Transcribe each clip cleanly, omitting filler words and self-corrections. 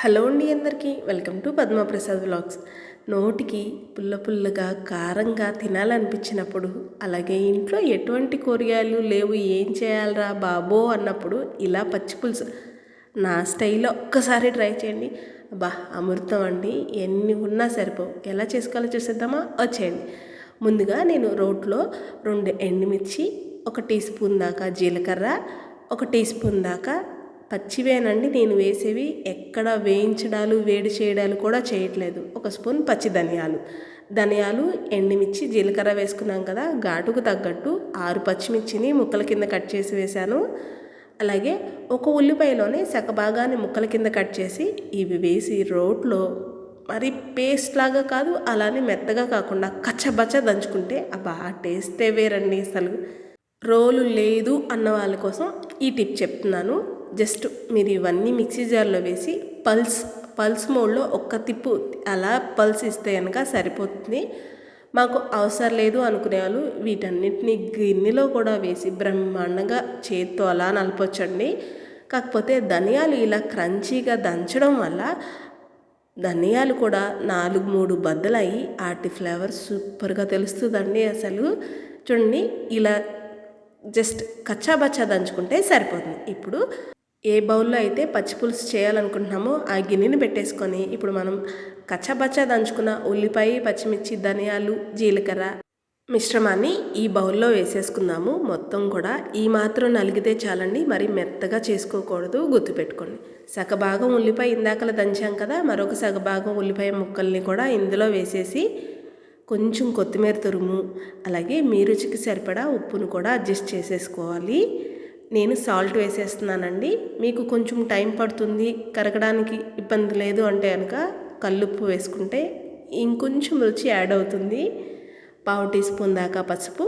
Hello అండి, అందరికీ welcome to Padma Prasad vlogs. నోటికి పుల్లగా కారంగా తినాలనిపించినప్పుడు, అలాగే ఇంట్లో ఎటువంటి కూరగాయలు లేవు, ఏం చేయాలరా బాబో అన్నప్పుడు ఇలా పచ్చి పులుసు నా స్టైల్లో ఒక్కసారి ట్రై చేయండి. అబ్బా అమృతం అండి, ఎన్ని ఉన్నా సరిపోవు. ఎలా చేసుకోవాలో చూసేద్దామా? వచ్చేయండి. ముందుగా నేను రోట్లో 2 ఎండుమిర్చి, 1 టీ స్పూన్ దాకా జీలకర్ర, 1 టీ స్పూన్ దాకా పచ్చివేనండి నేను వేసేవి. ఎక్కడ వేయించడాలు వేడి చేయడాలు కూడా చేయట్లేదు. 1 స్పూన్ పచ్చి ధనియాలు, ఎండుమిర్చి, జీలకర్ర వేసుకున్నాం కదా. ఘాటుకు తగ్గట్టు 6 పచ్చిమిర్చిని ముక్కల కింద కట్ చేసి వేశాను. అలాగే 1 ఉల్లిపాయలోనే సగభాగాన్ని ముక్కల కింద కట్ చేసి ఇవి వేసి రోట్లో మరి పేస్ట్ లాగా కాదు, అలానే మెత్తగా కాకుండా కచ్చబచ్చ దంచుకుంటే అబ్బా టేస్టే వేరండి. అసలు రోలు లేదు అన్న వాళ్ళ కోసం ఈ టిప్ చెప్తున్నాను. జస్ట్ మీరు ఇవన్నీ మిక్సీ జార్లో వేసి పల్స్ మోడ్లో ఒక్క తిప్పు అలా పల్స్ ఇస్తే కనుక సరిపోతుంది. మాకు అవసరం లేదు అనుకునే వాళ్ళు వీటన్నిటిని గిన్నెలో కూడా వేసి బ్రహ్మాండంగా చేత్తో అలా నలపొచ్చండి. కాకపోతే ధనియాలు ఇలా క్రంచీగా దంచడం వల్ల ధనియాలు కూడా 4-3 బద్దలయ్యి వాటి ఫ్లేవర్ సూపర్గా తెలుస్తుందండి. అసలు చూడండి, ఇలా జస్ట్ కచ్చాబచ్చా దంచుకుంటే సరిపోతుంది. ఇప్పుడు ఏ బౌల్లో అయితే పచ్చి పులుసు చేయాలనుకుంటున్నామో ఆ గిన్నెని పెట్టేసుకొని ఇప్పుడు మనం కచ్చాబచ్చా దంచుకున్న ఉల్లిపాయ, పచ్చిమిర్చి, ధనియాలు, జీలకర్ర మిశ్రమాన్ని ఈ బౌల్లో వేసేసుకుందాము. మొత్తం కూడా ఈ మాత్రం నలిగితే చాలండి, మరి మెత్తగా చేసుకోకూడదు, గుర్తుపెట్టుకోండి. సగభాగం ఉల్లిపాయ ఇందాకలా దంచాం కదా, మరొక సగభాగం ఉల్లిపాయ ముక్కల్ని కూడా ఇందులో వేసేసి కొంచెం కొత్తిమీర తురుము, అలాగే మీ రుచికి సరిపడా ఉప్పును కూడా అడ్జస్ట్ చేసేసుకోవాలి. నేను సాల్ట్ వేసేస్తున్నానండి. మీకు కొంచెం టైం పడుతుంది, కరగడానికి ఇబ్బంది లేదు అంటే కనుక కల్లుప్పు వేసుకుంటే ఇంకొంచెం రుచి యాడ్ అవుతుంది. 1/2 టీ స్పూన్ దాకా పసుపు.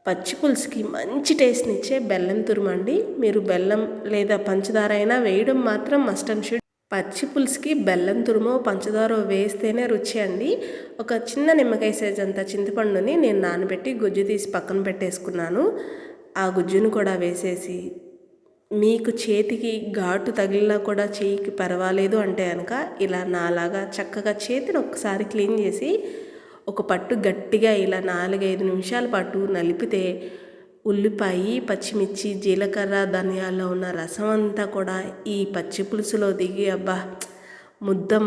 పచ్చి పులుసుకి మంచి టేస్ట్ని ఇచ్చే బెల్లం తురుమండి. మీరు బెల్లం లేదా పంచదార అయినా వేయడం మాత్రం మస్ట్ అండ్ షుడ్. పచ్చి పులుసుకి బెల్లం తురుమో పంచదార వేస్తేనే రుచి అండి. ఒక చిన్న నిమ్మకాయ సైజ్ అంత చింతపండుని నేను నానబెట్టి గుజ్జు తీసి పక్కన పెట్టేసుకున్నాను. ఆ గుజ్జును కూడా వేసేసి మీకు చేతికి ఘాటు తగిలినా కూడా చేయికి పర్వాలేదు అంటే కనుక ఇలా నాలాగా చక్కగా చేతిని ఒకసారి క్లీన్ చేసి ఒక పట్టు గట్టిగా ఇలా 4-5 నిమిషాల పాటు నలిపితే ఉల్లిపాయ, పచ్చిమిర్చి, జీలకర్ర, ధనియాల్లో ఉన్న రసం అంతా కూడా ఈ పచ్చి పులుసులో దిగి అబ్బా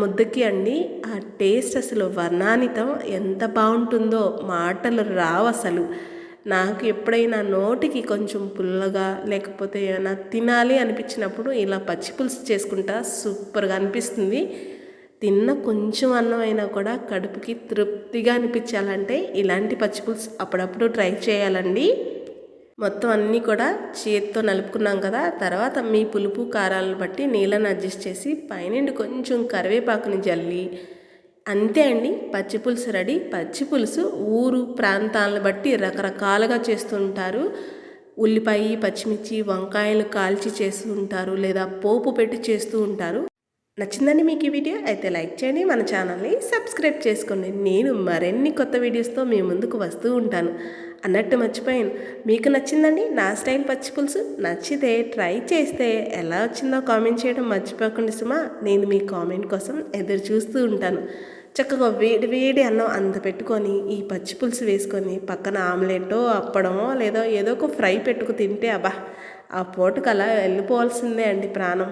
ముద్దకి అండి ఆ టేస్ట్ అసలు వర్ణానితం. ఎంత బాగుంటుందో మాటలు రావు అసలు. నాకు ఎప్పుడైనా నోటికి కొంచెం పుల్లగా లేకపోతే ఏమైనా తినాలి అనిపించినప్పుడు ఇలా పచ్చి పులుసు చేసుకుంటా, సూపర్గా అనిపిస్తుంది. తిన్న కొంచెం అన్నం అయినా కూడా కడుపుకి తృప్తిగా అనిపించాలంటే ఇలాంటి పచ్చి పులుసు అప్పుడప్పుడు ట్రై చేయాలండి. మొత్తం అన్నీ కూడా చేతితో నలుపుకున్నాం కదా. తర్వాత మీ పులుపు కారాలను బట్టి నీళ్ళని అడ్జస్ట్ చేసి పైనుండి కొంచెం కరివేపాకుని జల్లి అంతే అండి, పచ్చి పులుసు రెడీ. పచ్చి పులుసు ఊరు ప్రాంతాలను బట్టి రకరకాలుగా చేస్తుంటారు. ఉల్లిపాయ, పచ్చిమిర్చి, వంకాయలు కాల్చి చేస్తూ ఉంటారు, లేదా పోపు పెట్టి చేస్తూ ఉంటారు. నచ్చిందండి మీకు ఈ వీడియో? అయితే లైక్ చేయండి, మన ఛానల్ని సబ్స్క్రైబ్ చేసుకోండి. నేను మరిన్ని కొత్త వీడియోస్తో మీ ముందుకు వస్తూ ఉంటాను. అన్నట్టు మర్చిపోయాను, మీకు నచ్చిందండి నా స్టైల్ పచ్చి పులుసు? నచ్చితే ట్రై చేస్తే ఎలా వచ్చిందో కామెంట్ చేయడం మర్చిపోకండి సుమా. నేను మీ కామెంట్ కోసం ఎదురు చూస్తూ ఉంటాను. చక్కగా వేడి అన్నం అంత పెట్టుకొని ఈ పచ్చి పులుసు వేసుకొని పక్కన ఆమ్లెట్టో, అప్పడమో లేదా ఏదో ఒక ఫ్రై పెట్టుకు తింటే అబ్బా ఆ పూటకు అలా వెళ్ళిపోవాల్సిందే అండి ప్రాణం.